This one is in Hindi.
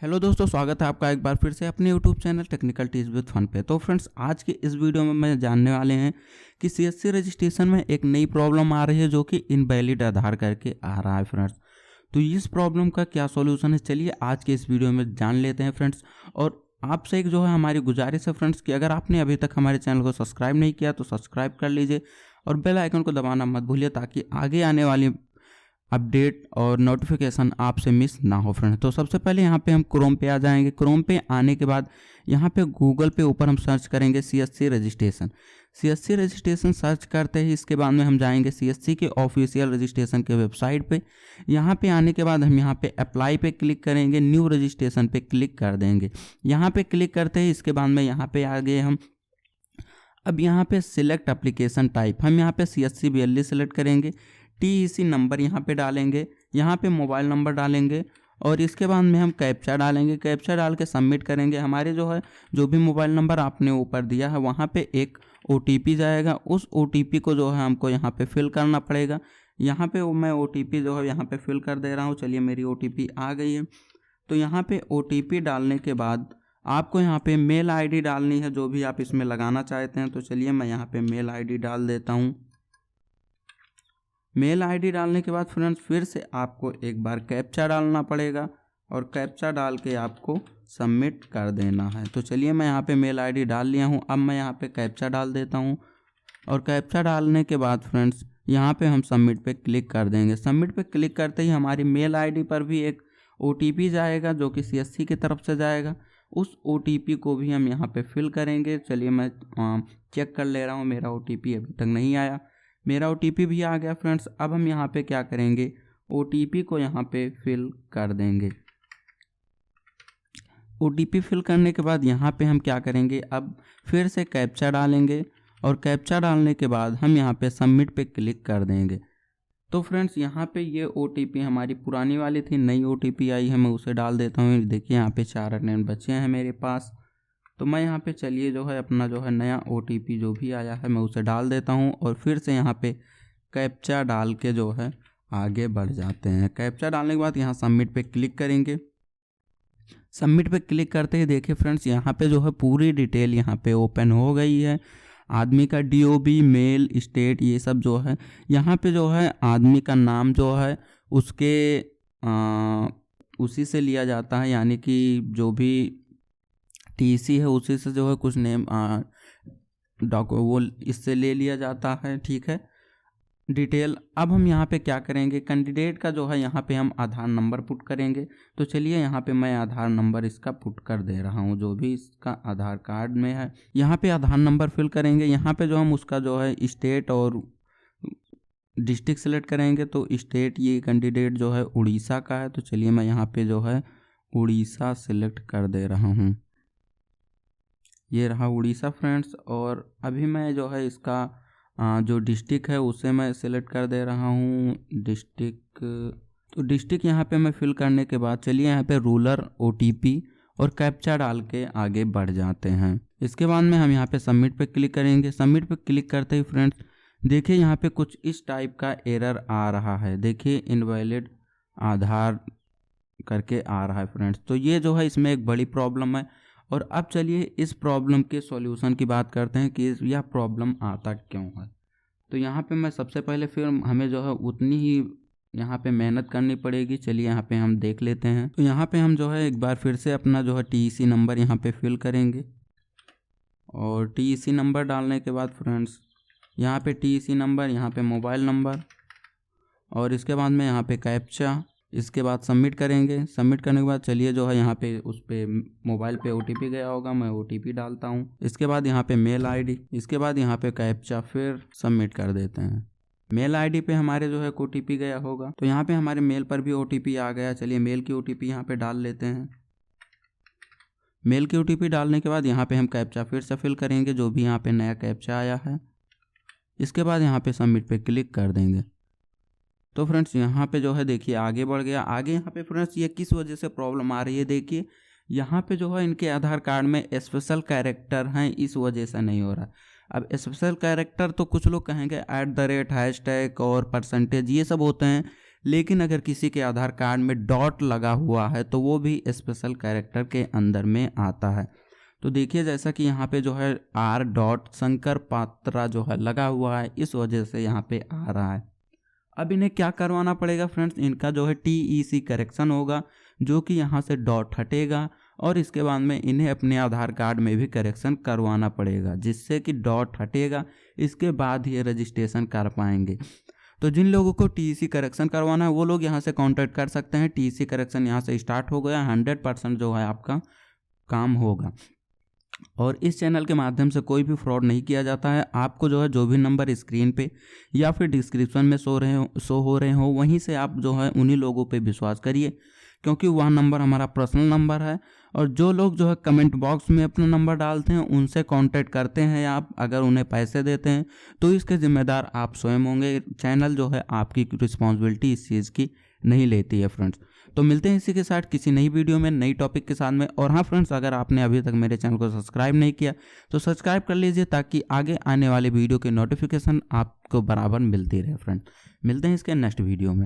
हेलो दोस्तों, स्वागत है आपका एक बार फिर से अपने YouTube channel technical tips with fun पे। तो फ्रेंड्स, आज के इस वीडियो में मैं जानने वाले हैं कि सीएससी रजिस्ट्रेशन में एक नई प्रॉब्लम आ रही है जो कि इनवैलिड आधार करके आ रहा है फ्रेंड्स। तो इस प्रॉब्लम का क्या सॉल्यूशन है, चलिए आज के इस वीडियो में जान लेते हैं फ्रेंड्स। और आपसे एक जो है हमारी गुजारिश है फ्रेंड्स कि अगर आपने अभी तक हमारे चैनल को सब्सक्राइब नहीं किया तो सब्सक्राइब कर लीजिए और बेल आइकन को दबाना मत भूलिए ताकि आगे आने वाली अपडेट और नोटिफिकेशन आपसे मिस ना हो फ्रेंड। तो सबसे पहले यहाँ पे हम क्रोम पे आ जाएंगे। क्रोम पे आने के बाद यहाँ पे गूगल पे ऊपर हम सर्च करेंगे CSC registration. CSC registration search करते ही इसके बाद में हम जाएंगे सीएससी के ऑफिशियल रजिस्ट्रेशन के वेबसाइट पे। यहाँ पे आने के बाद हम यहाँ पे अप्लाई पे क्लिक करेंगे, न्यू रजिस्ट्रेशन पे क्लिक कर देंगे। यहाँ पे क्लिक करते ही इसके बाद में यहाँ पे आ गए हम। अब यहाँ पे सिलेक्ट एप्लीकेशन टाइप, हम यहाँ पे सीएससी BLE सेलेक्ट करेंगे। TEC नंबर यहाँ पे डालेंगे, यहाँ पे मोबाइल नंबर डालेंगे और इसके बाद में हम कैप्चा डालेंगे। कैप्चा डाल के सबमिट करेंगे। हमारे जो भी मोबाइल नंबर आपने ऊपर दिया है वहाँ पे एक OTP जाएगा। उस OTP को जो है हमको यहाँ पे फिल करना पड़ेगा। यहाँ पे मैं OTP जो है यहाँ पे फिल कर दे रहा हूँ। चलिए, मेरी OTP आ गई है। तो यहाँ पे OTP डालने के बाद आपको यहाँ पे मेल ID डालनी है, जो भी आप इसमें लगाना चाहते हैं। तो चलिए, मैं यहाँ पे मेल ID डाल देता हूँ। मेल ID डालने के बाद फ्रेंड्स फिर से आपको एक बार कैप्चा डालना पड़ेगा और कैप्चा डाल के आपको सबमिट कर देना है। तो चलिए, मैं यहाँ पे मेल ID डाल लिया हूँ। अब मैं यहाँ पे कैप्चा डाल देता हूँ और कैप्चा डालने के बाद फ्रेंड्स यहाँ पे हम सबमिट पे क्लिक कर देंगे। सबमिट पे क्लिक करते ही हमारी मेल ID पर भी एक OTP जाएगा जो कि CSC की तरफ से जाएगा। उस OTP को भी हम यहाँ पे फिल करेंगे। चलिए, मैं चेक कर ले रहा हूँ, मेरा OTP अभी तक नहीं आया। मेरा OTP भी आ गया फ्रेंड्स। अब हम यहाँ पे क्या करेंगे, OTP को यहाँ पे फिल कर देंगे। OTP फिल करने के बाद यहाँ पे हम क्या करेंगे, अब फिर से कैप्चा डालेंगे और कैप्चा डालने के बाद हम यहाँ पे सबमिट पे क्लिक कर देंगे। तो फ्रेंड्स, यहाँ पे ये OTP हमारी पुरानी वाली थी, नई OTP आई है, मैं उसे डाल देता हूँ। देखिए, यहाँ पे 4 अटेम्प्ट बचे हैं मेरे पास। तो मैं यहाँ पे चलिए जो है अपना जो है नया OTP जो भी आया है मैं उसे डाल देता हूँ और फिर से यहाँ पे कैप्चा डाल के जो है आगे बढ़ जाते हैं। कैप्चा डालने के बाद यहाँ सबमिट पे क्लिक करेंगे। सबमिट पे क्लिक करते ही देखिए फ्रेंड्स, यहाँ पे जो है पूरी डिटेल यहाँ पे ओपन हो गई है। आदमी का DOB, मेल, स्टेट, ये सब जो है यहाँ पे जो है आदमी का नाम जो है उसके उसी से लिया जाता है, यानी कि जो भी TC है उसी से जो है कुछ नेम वो इससे ले लिया जाता है। ठीक है, डिटेल। अब हम यहाँ पे क्या करेंगे, कैंडिडेट का जो है यहाँ पे हम आधार नंबर पुट करेंगे। तो चलिए, यहाँ पे मैं आधार नंबर इसका पुट कर दे रहा हूँ, जो भी इसका आधार कार्ड में है। यहाँ पे आधार नंबर फिल करेंगे। यहाँ पे जो हम उसका जो है स्टेट और डिस्ट्रिक्ट सेलेक्ट करेंगे। तो स्टेट, ये कैंडिडेट जो है उड़ीसा का है। तो चलिए, मैं यहाँ पे जो है उड़ीसा सेलेक्ट कर दे रहा हूँ। ये रहा उड़ीसा फ्रेंड्स। और अभी मैं जो है इसका जो डिस्ट्रिक्ट है उसे मैं सेलेक्ट कर दे रहा हूँ, डिस्ट्रिक्ट। तो डिस्ट्रिक्ट यहाँ पे मैं फिल करने के बाद चलिए यहाँ पे रूरल OTP और कैप्चा डाल के आगे बढ़ जाते हैं। इसके बाद में हम यहाँ पे सबमिट पे क्लिक करेंगे। सबमिट पे क्लिक करते ही फ्रेंड्स देखिए यहाँ पे कुछ इस टाइप का एरर आ रहा है। देखिए, इनवैलिड आधार करके आ रहा है फ्रेंड्स। तो ये जो है इसमें एक बड़ी प्रॉब्लम है। और अब चलिए इस प्रॉब्लम के सॉल्यूशन की बात करते हैं कि यह प्रॉब्लम आता क्यों है। तो यहाँ पे मैं सबसे पहले फिर हमें जो है उतनी ही यहाँ पे मेहनत करनी पड़ेगी। चलिए, यहाँ पे हम देख लेते हैं। तो यहाँ पे हम जो है एक बार फिर से अपना जो है TEC नंबर यहाँ पे फिल करेंगे और TEC नंबर डालने के बाद फ्रेंड्स यहाँ पे TEC नंबर, यहाँ पे मोबाइल नंबर और इसके बाद में यहाँ पे कैप्चा। इसके बाद सबमिट करेंगे। सबमिट करने के बाद चलिए जो है यहाँ पे उस पे मोबाइल पे OTP गया होगा, मैं OTP डालता हूँ। इसके बाद यहाँ पे मेल ID, इसके बाद यहाँ पे कैप्चा, फिर सबमिट कर देते हैं। मेल ID पे हमारे जो है OTP गया होगा। तो यहाँ पे हमारे मेल पर भी OTP आ गया। चलिए, मेल की OTP यहाँ पे डाल लेते हैं। मेल की OTP डालने के बाद यहाँ पे हम कैप्चा फिर से फिल करेंगे, जो भी यहाँ पे नया कैप्चा आया है। इसके बाद यहाँ पे सबमिट पे क्लिक कर देंगे। तो फ्रेंड्स, यहाँ पे जो है देखिए आगे बढ़ गया। आगे यहाँ पे फ्रेंड्स ये किस वजह से प्रॉब्लम आ रही है, देखिए यहाँ पे जो है इनके आधार कार्ड में स्पेशल कैरेक्टर हैं, इस वजह से नहीं हो रहा। अब स्पेशल कैरेक्टर तो कुछ लोग कहेंगे @ हैशटैग और परसेंटेज, ये सब होते हैं, लेकिन अगर किसी के आधार कार्ड में डॉट लगा हुआ है तो वो भी स्पेशल कैरेक्टर के अंदर में आता है। तो देखिए जैसा कि यहाँ पे जो है R डॉट शंकर पात्रा जो है लगा हुआ है, इस वजह से यहाँ पे आ रहा है। अब इन्हें क्या करवाना पड़ेगा फ्रेंड्स, इनका जो है TEC करेक्शन होगा, जो कि यहाँ से डॉट हटेगा और इसके बाद में इन्हें अपने आधार कार्ड में भी करेक्शन करवाना पड़ेगा, जिससे कि डॉट हटेगा, इसके बाद ये रजिस्ट्रेशन कर पाएंगे। तो जिन लोगों को TEC करेक्शन करवाना है वो लोग यहाँ से कांटेक्ट कर सकते हैं। TEC करेक्शन यहाँ से स्टार्ट हो गया, 100% जो है आपका काम होगा। और इस चैनल के माध्यम से कोई भी फ्रॉड नहीं किया जाता है। आपको जो है जो भी नंबर स्क्रीन पे या फिर डिस्क्रिप्शन में शो हो रहे हो वहीं से आप जो है उन्हीं लोगों पे विश्वास करिए, क्योंकि वह नंबर हमारा पर्सनल नंबर है। और जो लोग जो है कमेंट बॉक्स में अपना नंबर डालते हैं उनसे कांटेक्ट करते हैं आप, अगर उन्हें पैसे देते हैं तो इसके जिम्मेदार आप स्वयं होंगे। चैनल जो है आपकी रिस्पॉन्सिबिलिटी इस चीज़ की नहीं लेती है फ्रेंड्स। तो मिलते हैं इसी के साथ किसी नई वीडियो में, नई टॉपिक के साथ में। और हाँ फ्रेंड्स, अगर आपने अभी तक मेरे चैनल को सब्सक्राइब नहीं किया तो सब्सक्राइब कर लीजिए, ताकि आगे आने वाले वीडियो की नोटिफिकेशन आपको बराबर मिलती रहे फ्रेंड्स। मिलते हैं इसके नेक्स्ट वीडियो में।